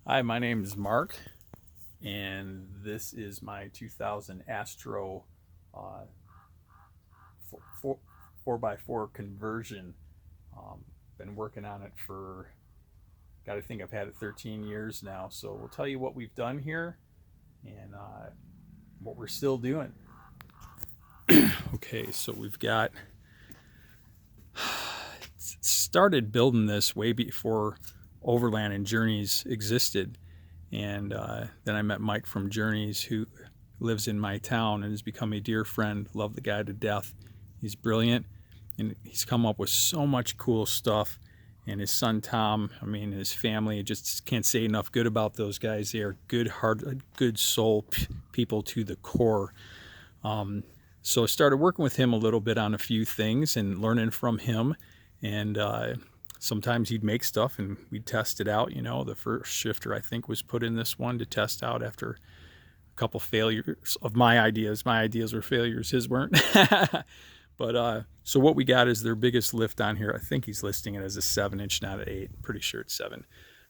Hi, my name is Mark, and this is my 2000 Astro uh, 4x4 conversion. Been working on it for, got to think I've had it 13 years now. So we'll tell you what we've done here and what we're still doing. Okay, so we've got, started building this way before Overland and Journeys existed. And then I met Mike from Journeys, who lives in my town and has become a dear friend. Love the guy to death. He's brilliant, and he's come up with so much cool stuff. And his son Tom, I mean, his family, I just can't say enough good about those guys. They are good heart, good soul people to the core. So I started working with him a little bit on a few things and learning from him. And sometimes he'd make stuff and we'd test it out. You know, the first shifter I think was put in this one to test out after a couple failures of my ideas. My ideas were failures, his weren't. But so what we got is their biggest lift on here. I think he's listing it as a 7-inch, not an 8. I'm pretty sure it's 7.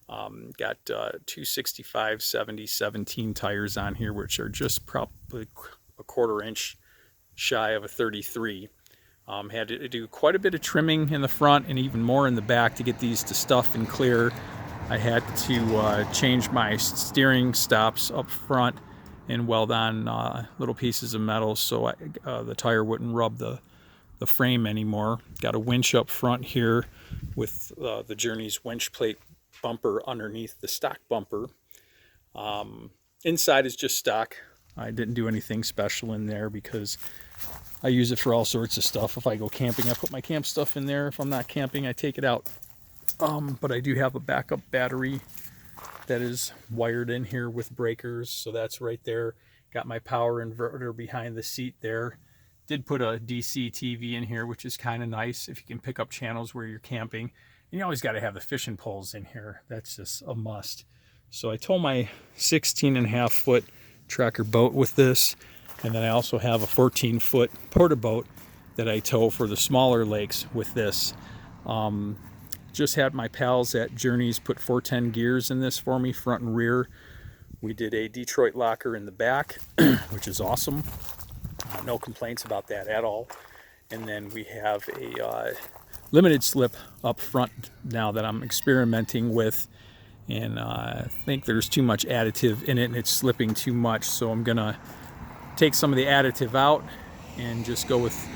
Got 265 70 17 tires on here, which are just probably a 1/4 inch shy of a 33. Had to do quite a bit of trimming in the front and even more in the back to get these to stuff and clear. I had to change my steering stops up front and weld on little pieces of metal so the tire wouldn't rub the frame anymore. Got a winch up front here with the Journeys winch plate bumper underneath the stock bumper. Inside is just stock. I didn't do anything special in there because I use it for all sorts of stuff. If I go camping, I put my camp stuff in there. If I'm not camping, I take it out. But I do have a backup battery that is wired in here with breakers, so that's right there. Got my power inverter behind the seat there. Did put a DC TV in here, which is kind of nice if you can pick up channels where you're camping. And you always got to have the fishing poles in here. That's just a must. So I tow my 16.5 foot tracker boat with this. And then I also have a 14-foot porta boat that I tow for the smaller lakes with this. Just had my pals at Journeys put 410 gears in this for me, front and rear. We did a Detroit locker in the back, which is awesome. No complaints about that at all. And then we have a limited slip up front now that I'm experimenting with. And I think there's too much additive in it and it's slipping too much. So I'm going to take some of the additive out and just go with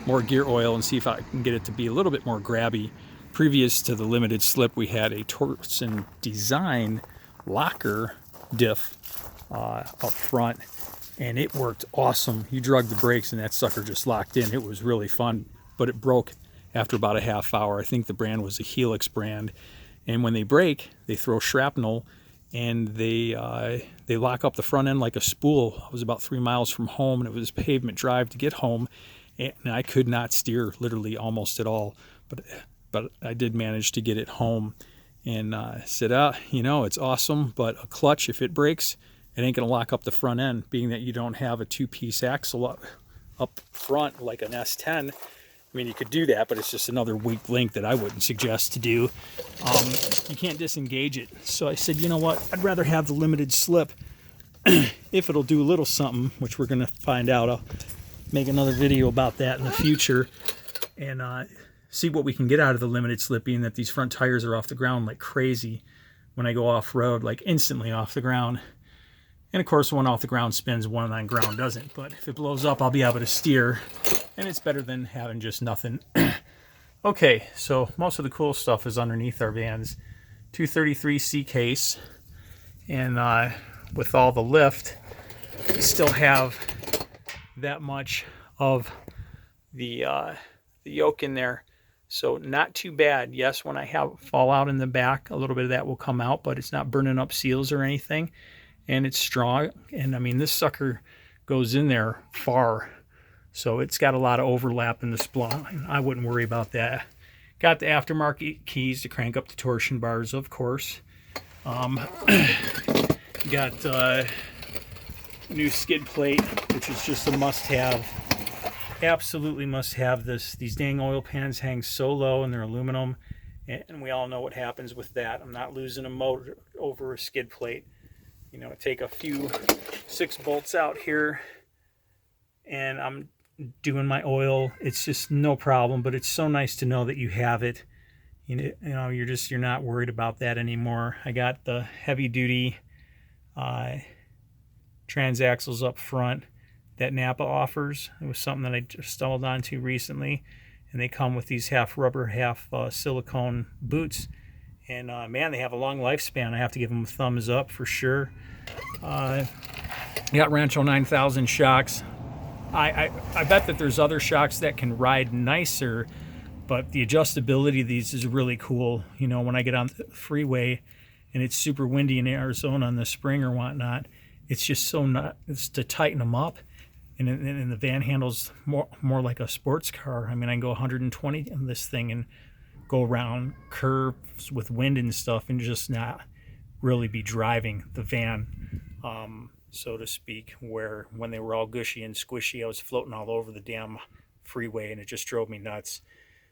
more gear oil and see if I can get it to be a little bit more grabby. Previous to the limited slip, we had a Torsen design locker diff up front, and it worked awesome. You drug the brakes and that sucker just locked in. It was really fun, but it broke after about a half hour. I think the brand was a Helix brand, and when they break, they throw shrapnel and they lock up the front end like a spool. I was about 3 miles from home, and it was pavement drive to get home, and I could not steer literally almost at all. But I did manage to get it home, and said, you know, it's awesome, but a clutch, if it breaks, it ain't gonna lock up the front end. Being that you don't have a 2-piece axle up front like an S10. I mean, you could do that, but it's just another weak link that I wouldn't suggest to do. You can't disengage it. So I said, you know what? I'd rather have the limited slip if it'll do a little something, which we're going to find out. I'll make another video about that in the future and see what we can get out of the limited slip, being that these front tires are off the ground like crazy when I go off-road, like instantly off the ground. And of course, one off the ground spins, one on ground doesn't. But if it blows up, I'll be able to steer. And it's better than having just nothing. Okay, so most of the cool stuff is underneath our van's 233C case. And with all the lift, we still have that much of the yoke in there. So not too bad. Yes, when I have fallout in the back, a little bit of that will come out, but it's not burning up seals or anything. And it's strong. And I mean, this sucker goes in there far. So it's got a lot of overlap in the spline. I wouldn't worry about that. Got the aftermarket keys to crank up the torsion bars, of course. Got new skid plate, which is just a must-have. Absolutely must have this. These dang oil pans hang so low and they're aluminum. and we all know what happens with that. I'm not losing a motor over a skid plate. You know, take a few 6 bolts out here, and I'm doing my oil. It's just no problem, but it's so nice to know that you have it. You know, you're not worried about that anymore. I got the heavy duty transaxles up front that Napa offers. It was something that I just stumbled onto recently, and they come with these half rubber, half silicone boots. And man, they have a long lifespan. I have to give them a thumbs up for sure. I got Rancho 9000 shocks. I bet that there's other shocks that can ride nicer, but the adjustability of these is really cool. You know, when I get on the freeway and it's super windy in Arizona in the spring or whatnot, it's just so it's to tighten them up. And the van handles more like a sports car. I mean, I can go 120 in this thing and go around curves with wind and stuff and just not really be driving the van, so to speak, where when they were all gushy and squishy, I was floating all over the damn freeway and it just drove me nuts.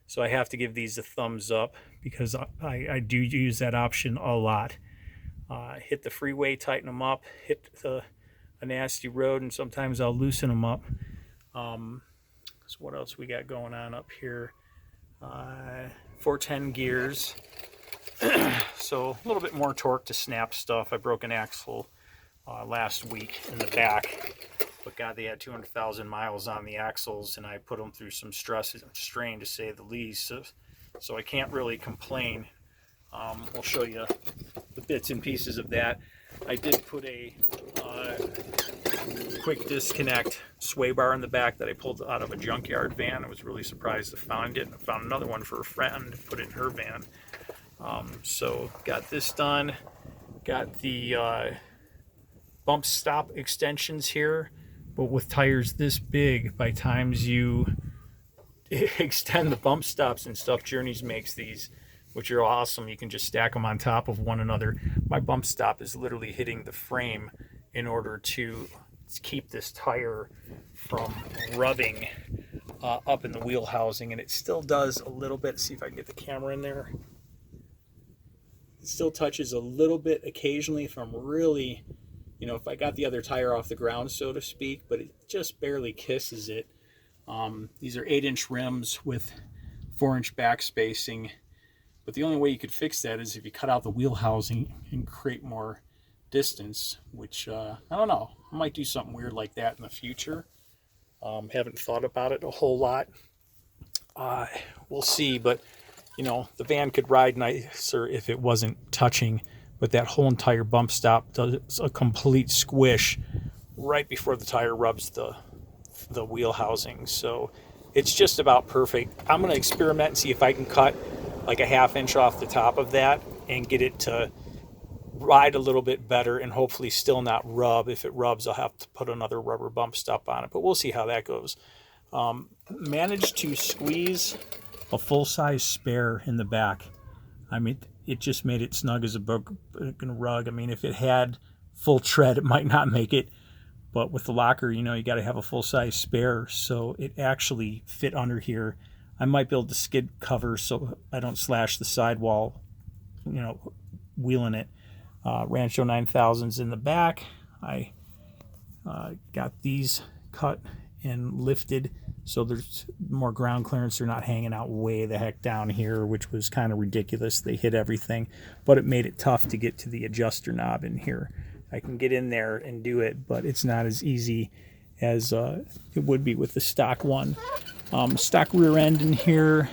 So I have to give these a thumbs up because I do use that option a lot. Hit the freeway, tighten them up, hit a nasty road, and sometimes I'll loosen them up. So what else we got going on up here? 410 gears. So a little bit more torque to snap stuff. I broke an axle last week in the back, but God, they had 200,000 miles on the axles, and I put them through some stress and strain, to say the least. So I can't really complain. We'll show you the bits and pieces of that. I did put a quick disconnect sway bar in the back that I pulled out of a junkyard van. I was really surprised to find it. I found another one for a friend, put it in her van. So got this done. Got the bump stop extensions here, but with tires this big, by times you extend the bump stops and stuff, Journeys makes these, which are awesome. You can just stack them on top of one another. My bump stop is literally hitting the frame in order to keep this tire from rubbing up in the wheel housing, and it still does a little bit. See if I can get the camera in there. It still touches a little bit occasionally if I'm really, you know, if I got the other tire off the ground, so to speak, but it just barely kisses it. These are 8-inch rims with 4-inch back spacing, but the only way you could fix that is if you cut out the wheel housing and create more distance, which I don't know, I might do something weird like that in the future. Haven't thought about it a whole lot. We'll see, but you know, the van could ride nicer if it wasn't touching, but that whole entire bump stop does a complete squish right before the tire rubs the wheel housing. So it's just about perfect. I'm going to experiment and see if I can cut like a 1/2 inch off the top of that and get it to ride a little bit better and hopefully still not rub. If it rubs, I'll have to put another rubber bump stop on it, but we'll see how that goes. Managed to squeeze a full-size spare in the back. I mean, it just made it snug as a broken rug. I mean, if it had full tread, it might not make it, but with the locker, you know, you got to have a full-size spare, so it actually fit under here. I might build the skid cover so I don't slash the sidewall, you know, wheeling it. Rancho 9000s in the back. I got these cut and lifted so there's more ground clearance. They're not hanging out way the heck down here, which was kind of ridiculous. They hit everything, but it made it tough to get to the adjuster knob in here. I can get in there and do it, but it's not as easy as it would be with the stock one. Stock rear end in here,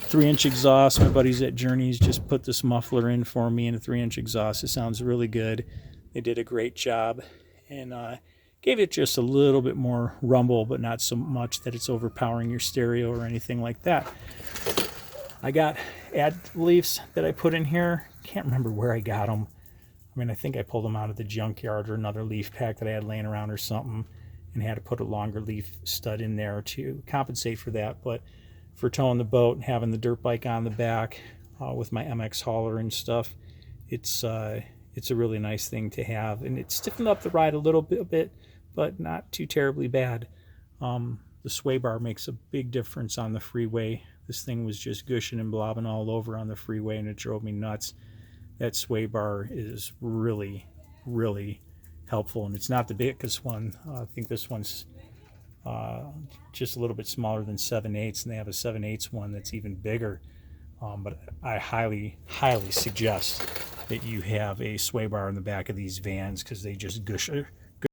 3-inch exhaust. My buddies at Journeys just put this muffler in for me in a 3-inch exhaust. It sounds really good. They did a great job, and gave it just a little bit more rumble, but not so much that it's overpowering your stereo or anything like that. I got ad leaves that I put in here. Can't remember where I got them. I mean, I think I pulled them out of the junkyard or another leaf pack that I had laying around or something, and had to put a longer leaf stud in there to compensate for that. But for towing the boat and having the dirt bike on the back with my MX hauler and stuff, it's a really nice thing to have, and it stiffened up the ride a little bit, but not too terribly bad. The sway bar makes a big difference on the freeway. This thing was just gushing and blobbing all over on the freeway, and it drove me nuts. That sway bar is really, really helpful, and it's not the biggest one. I think this one's just a little bit smaller than 7/8, and they have a 7/8 one that's even bigger. But I highly, highly suggest that you have a sway bar in the back of these vans, because they just gush